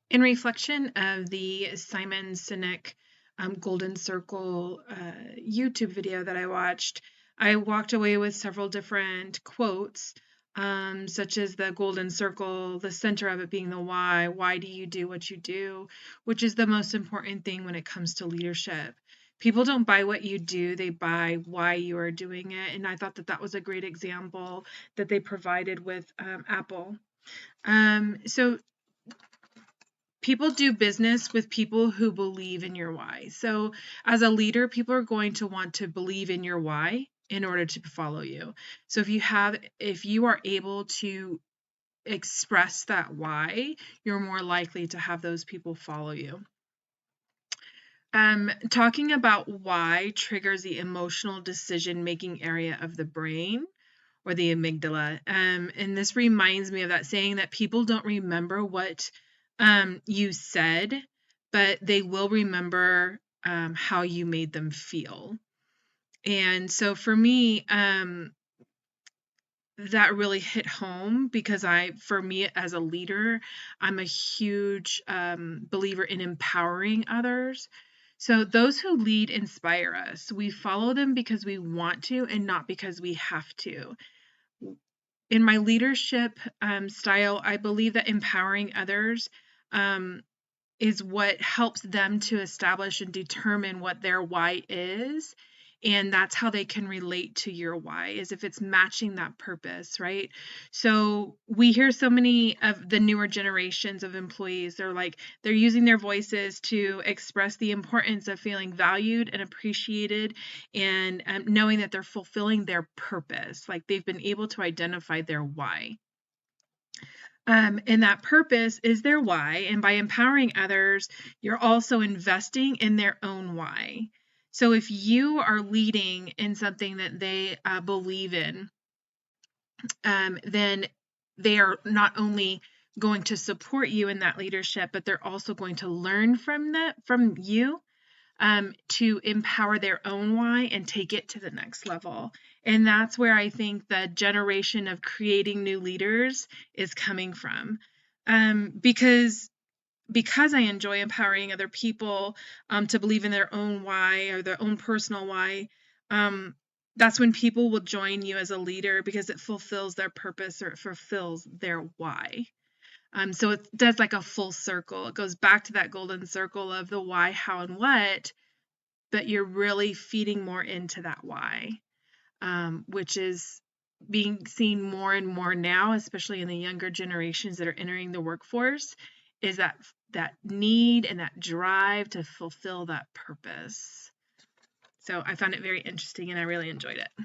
In reflection of the Simon Sinek Golden Circle YouTube video that I watched, I walked away with several different quotes, such as the Golden Circle, the center of it being the why. Why do you do what you do? Which is the most important thing when it comes to leadership. People don't buy what you do, they buy why you are doing it. And I thought that that was a great example that they provided with Apple. So people do business with people who believe in your why. So as a leader, people are going to want to believe in your why in order to follow you. So if you are able to express that why, you're more likely to have those people follow you. Talking about why triggers the emotional decision-making area of the brain, or the amygdala. And this reminds me of that saying that people don't remember what you said, but they will remember how you made them feel. And so for me, that really hit home because for me as a leader, I'm a huge believer in empowering others. So those who lead inspire us. We follow them because we want to and not because we have to. In my leadership style, I believe that empowering others is what helps them to establish and determine what their why is. And that's how they can relate to your why, is if it's matching that purpose, right? So we hear so many of the newer generations of employees, they're using their voices to express the importance of feeling valued and appreciated, and knowing that they're fulfilling their purpose, like they've been able to identify their why. And that purpose is their why. And by empowering others, you're also investing in their own why. So if you are leading in something that they believe in, then they are not only going to support you in that leadership, but they're also going to learn from you, to empower their own why and take it to the next level. And that's where I think the generation of creating new leaders is coming from. Because I enjoy empowering other people to believe in their own why or their own personal why, that's when people will join you as a leader because it fulfills their purpose or it fulfills their why. So it does like a full circle. It goes back to that golden circle of the why, how, and what, but you're really feeding more into that why, which is being seen more and more now, especially in the younger generations that are entering the workforce, is that need and that drive to fulfill that purpose. So I found it very interesting and I really enjoyed it.